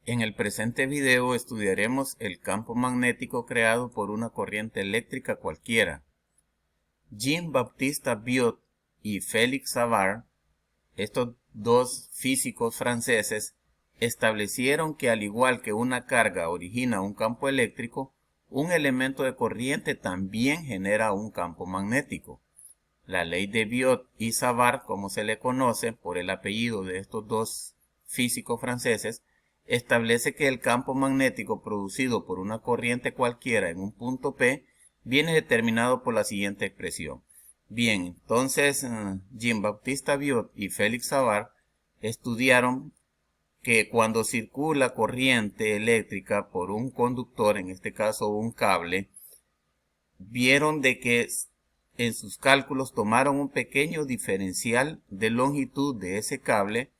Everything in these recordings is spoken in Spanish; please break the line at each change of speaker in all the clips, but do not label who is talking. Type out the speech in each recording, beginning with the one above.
En el presente video estudiaremos el campo magnético creado por una corriente eléctrica cualquiera. Jean-Baptiste Biot y Félix Savart, estos dos físicos franceses, establecieron que al igual que una carga origina un campo eléctrico, un elemento de corriente también genera un campo magnético. La ley de Biot y Savart, como se le conoce por el apellido de estos dos físicos franceses, establece que el campo magnético producido por una corriente cualquiera en un punto P viene determinado por la siguiente expresión. Bien, entonces Jean-Baptiste Biot y Félix Savart estudiaron que cuando circula corriente eléctrica por un conductor, en este caso un cable, vieron de que en sus cálculos tomaron un pequeño diferencial de longitud de ese cable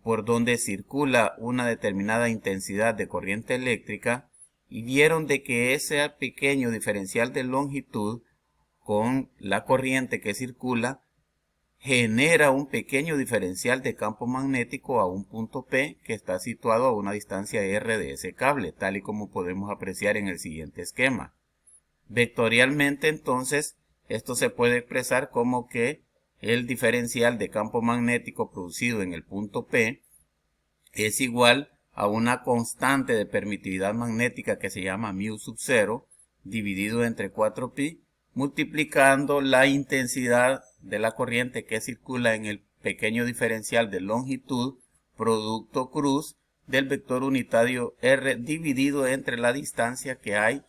por donde circula una determinada intensidad de corriente eléctrica y vieron de que ese pequeño diferencial de longitud con la corriente que circula genera un pequeño diferencial de campo magnético a un punto P que está situado a una distancia R de ese cable, tal y como podemos apreciar en el siguiente esquema. Vectorialmente, entonces, esto se puede expresar como que el diferencial de campo magnético producido en el punto P es igual a una constante de permitividad magnética que se llama μ sub 0 dividido entre 4pi, multiplicando la intensidad de la corriente que circula en el pequeño diferencial de longitud producto cruz del vector unitario R dividido entre la distancia que hay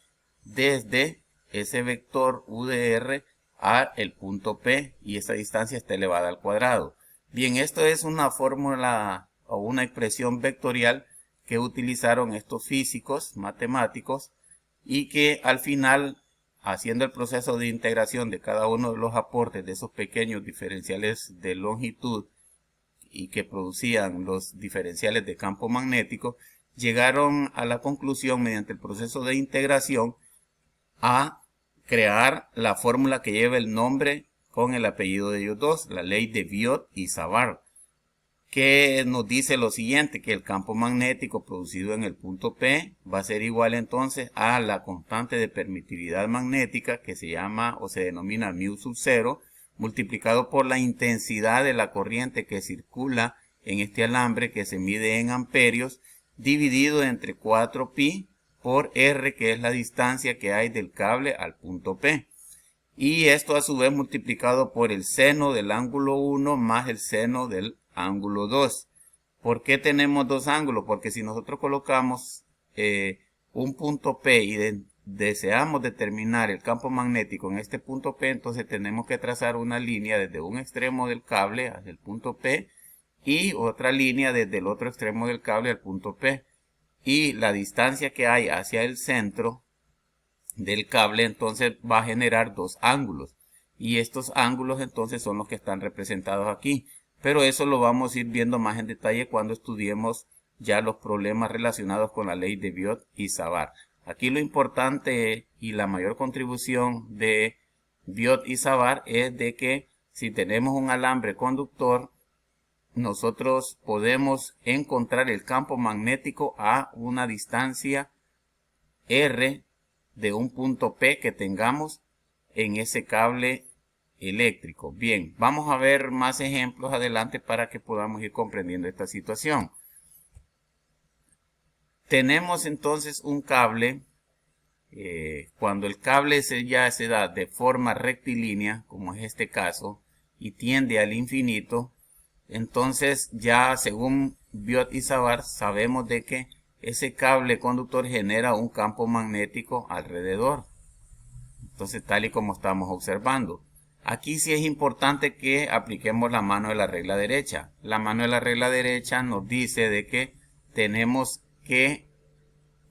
desde ese vector U de R a el punto P, y esa distancia está elevada al cuadrado. Bien, esto es una fórmula o una expresión vectorial que utilizaron estos físicos matemáticos y que al final, haciendo el proceso de integración de cada uno de los aportes de esos pequeños diferenciales de longitud y que producían los diferenciales de campo magnético, llegaron a la conclusión mediante el proceso de integración a crear la fórmula que lleva el nombre con el apellido de ellos dos, la ley de Biot y Savart, que nos dice lo siguiente, que el campo magnético producido en el punto P va a ser igual entonces a la constante de permitividad magnética que se llama o se denomina μ sub 0 multiplicado por la intensidad de la corriente que circula en este alambre que se mide en amperios dividido entre 4pi por R, que es la distancia que hay del cable al punto P. Y esto a su vez multiplicado por el seno del ángulo 1 más el seno del ángulo 2. ¿Por qué tenemos dos ángulos? Porque si nosotros colocamos un punto P y deseamos determinar el campo magnético en este punto P, entonces tenemos que trazar una línea desde un extremo del cable hacia el punto P y otra línea desde el otro extremo del cable al punto P. Y la distancia que hay hacia el centro del cable entonces va a generar dos ángulos. Y estos ángulos entonces son los que están representados aquí. Pero eso lo vamos a ir viendo más en detalle cuando estudiemos ya los problemas relacionados con la ley de Biot y Savart. Aquí lo importante y la mayor contribución de Biot y Savart es de que si tenemos un alambre conductor, nosotros podemos encontrar el campo magnético a una distancia R de un punto P que tengamos en ese cable eléctrico. Bien, vamos a ver más ejemplos adelante para que podamos ir comprendiendo esta situación. Tenemos entonces un cable, cuando el cable ya se da de forma rectilínea, como es este caso, y tiende al infinito, entonces ya según Biot y Savart sabemos de que ese cable conductor genera un campo magnético alrededor. Entonces tal y como estamos observando. Aquí sí es importante que apliquemos la mano de la regla derecha. La mano de la regla derecha nos dice de que tenemos que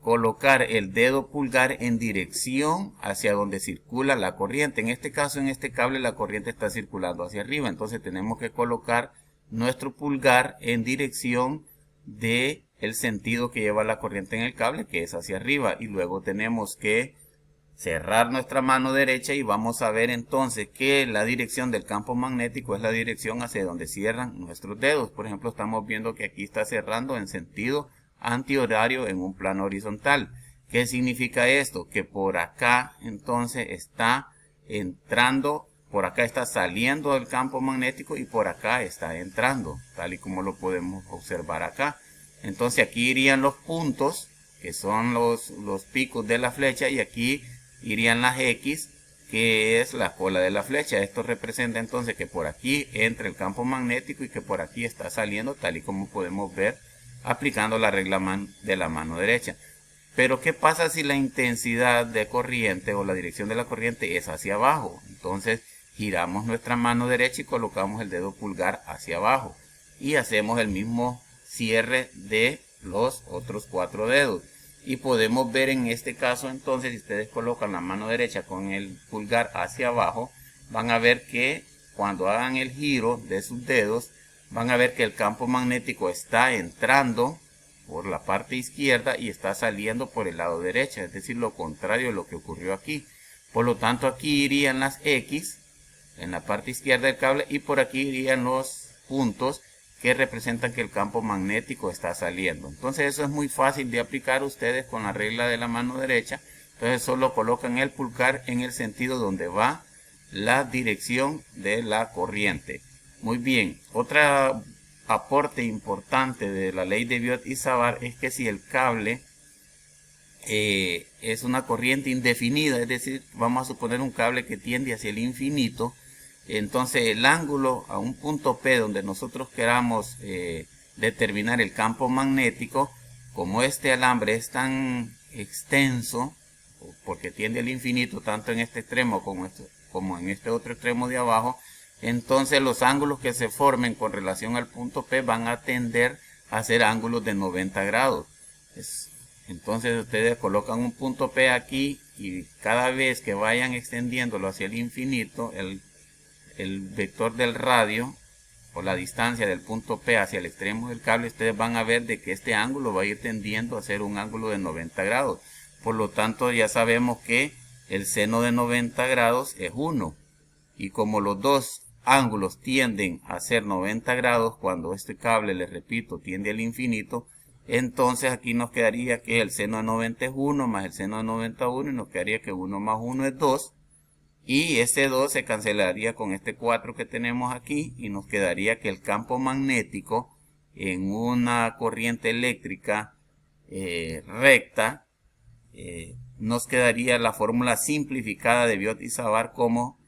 colocar el dedo pulgar en dirección hacia donde circula la corriente. En este caso, en este cable, la corriente está circulando hacia arriba. Entonces tenemos que colocar nuestro pulgar en dirección de el sentido que lleva la corriente en el cable, que es hacia arriba. Y luego tenemos que cerrar nuestra mano derecha y vamos a ver entonces que la dirección del campo magnético es la dirección hacia donde cierran nuestros dedos. Por ejemplo, estamos viendo que aquí está cerrando en sentido antihorario en un plano horizontal. ¿Qué significa esto? Que por acá entonces está entrando, por acá está saliendo del campo magnético y por acá está entrando, tal y como lo podemos observar acá. Entonces aquí irían los puntos, que son los picos de la flecha, y aquí irían las X, que es la cola de la flecha. Esto representa entonces que por aquí entra el campo magnético y que por aquí está saliendo, tal y como podemos ver aplicando la regla de la mano derecha. Pero ¿qué pasa si la intensidad de corriente o la dirección de la corriente es hacia abajo? Entonces giramos nuestra mano derecha y colocamos el dedo pulgar hacia abajo y hacemos el mismo cierre de los otros 4 dedos. Y podemos ver en este caso entonces, si ustedes colocan la mano derecha con el pulgar hacia abajo, van a ver que cuando hagan el giro de sus dedos, van a ver que el campo magnético está entrando por la parte izquierda y está saliendo por el lado derecho, es decir, lo contrario de lo que ocurrió aquí. Por lo tanto, aquí irían las X en la parte izquierda del cable y por aquí irían los puntos que representan que el campo magnético está saliendo. Entonces eso es muy fácil de aplicar ustedes con la regla de la mano derecha. Entonces solo colocan el pulgar en el sentido donde va la dirección de la corriente. Muy bien, otra aporte importante de la ley de Biot y Savart es que si el cable es una corriente indefinida, es decir, vamos a suponer un cable que tiende hacia el infinito, entonces el ángulo a un punto P donde nosotros queramos determinar el campo magnético, como este alambre es tan extenso, porque tiende al infinito tanto en este extremo como en este otro extremo de abajo, entonces los ángulos que se formen con relación al punto P van a tender a ser ángulos de 90 grados. Entonces ustedes colocan un punto P aquí y cada vez que vayan extendiéndolo hacia el infinito, el vector del radio o la distancia del punto P hacia el extremo del cable, ustedes van a ver de que este ángulo va a ir tendiendo a ser un ángulo de 90 grados. Por lo tanto, ya sabemos que el seno de 90 grados es 1. Y como los dos ángulos tienden a ser 90 grados cuando este cable, les repito, tiende al infinito, entonces aquí nos quedaría que el seno de 90 es 1 más el seno de 91 y nos quedaría que 1 más 1 es 2. Y este 2 se cancelaría con este 4 que tenemos aquí y nos quedaría que el campo magnético en una corriente eléctrica recta, nos quedaría la fórmula simplificada de Biot y Savart como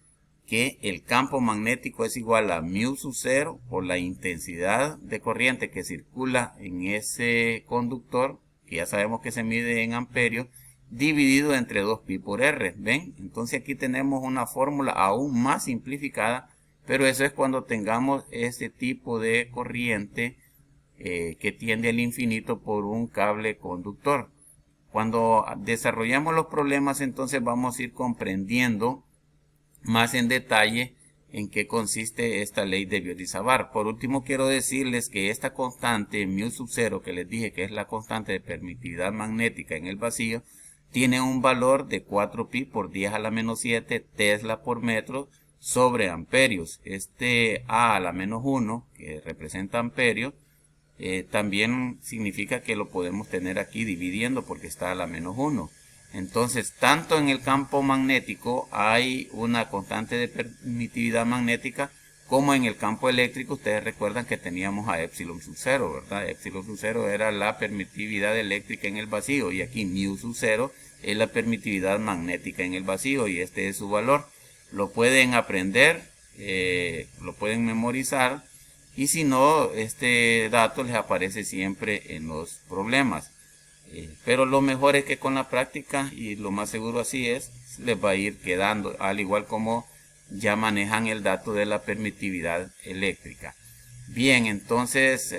que el campo magnético es igual a mu sub 0 por la intensidad de corriente que circula en ese conductor, que ya sabemos que se mide en amperios, dividido entre 2pi por r. ¿Ven? Entonces aquí tenemos una fórmula aún más simplificada, pero eso es cuando tengamos este tipo de corriente que tiende al infinito por un cable conductor. Cuando desarrollamos los problemas, entonces vamos a ir comprendiendo más en detalle en qué consiste esta ley de Biot y Savart. Por último, quiero decirles que esta constante mu sub 0, que les dije que es la constante de permitividad magnética en el vacío, tiene un valor de 4pi por 10 a la menos 7 tesla por metro sobre amperios. Este a la menos 1, que representa amperios, también significa que lo podemos tener aquí dividiendo porque está a la menos 1. Entonces, tanto en el campo magnético hay una constante de permitividad magnética, como en el campo eléctrico. Ustedes recuerdan que teníamos a epsilon sub 0, ¿verdad? Epsilon sub 0 era la permitividad eléctrica en el vacío, y aquí mu sub 0 es la permitividad magnética en el vacío, y este es su valor. Lo pueden aprender, lo pueden memorizar, y si no, este dato les aparece siempre en los problemas. Pero lo mejor es que con la práctica, y lo más seguro así es, les va a ir quedando, al igual como ya manejan el dato de la permitividad eléctrica. Bien, entonces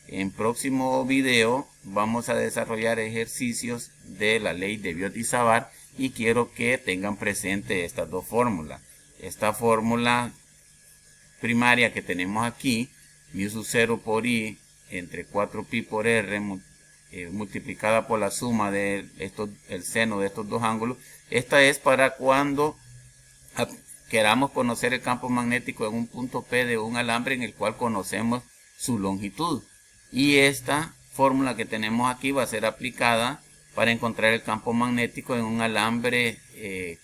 en próximo video vamos a desarrollar ejercicios de la ley de Biot y Savart, y quiero que tengan presente estas dos fórmulas. Esta fórmula primaria que tenemos aquí, mu sub 0 por i entre 4pi por r multiplicada por la suma de el seno de estos dos ángulos. Esta es para cuando queramos conocer el campo magnético en un punto P de un alambre en el cual conocemos su longitud. Y esta fórmula que tenemos aquí va a ser aplicada para encontrar el campo magnético en un alambre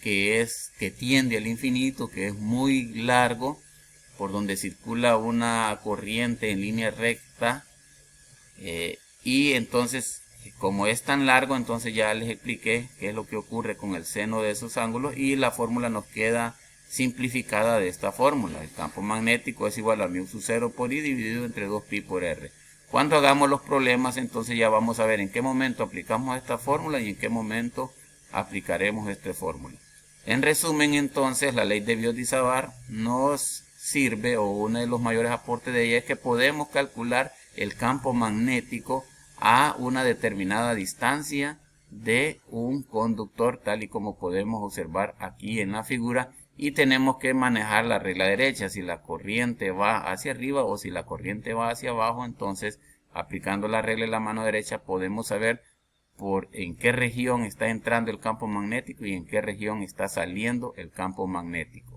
que tiende al infinito, que es muy largo, por donde circula una corriente en línea recta, y entonces, como es tan largo, entonces ya les expliqué qué es lo que ocurre con el seno de esos ángulos, y la fórmula nos queda simplificada de esta fórmula. El campo magnético es igual a μ sub 0 por I dividido entre 2pi por R. Cuando hagamos los problemas, entonces ya vamos a ver en qué momento aplicamos esta fórmula y en qué momento aplicaremos esta fórmula. En resumen, entonces, la ley de Biot-Savart nos sirve, o uno de los mayores aportes de ella es que podemos calcular el campo magnético a una determinada distancia de un conductor, tal y como podemos observar aquí en la figura, y tenemos que manejar la regla derecha. Si la corriente va hacia arriba o si la corriente va hacia abajo, entonces aplicando la regla de la mano derecha podemos saber en qué región está entrando el campo magnético y en qué región está saliendo el campo magnético.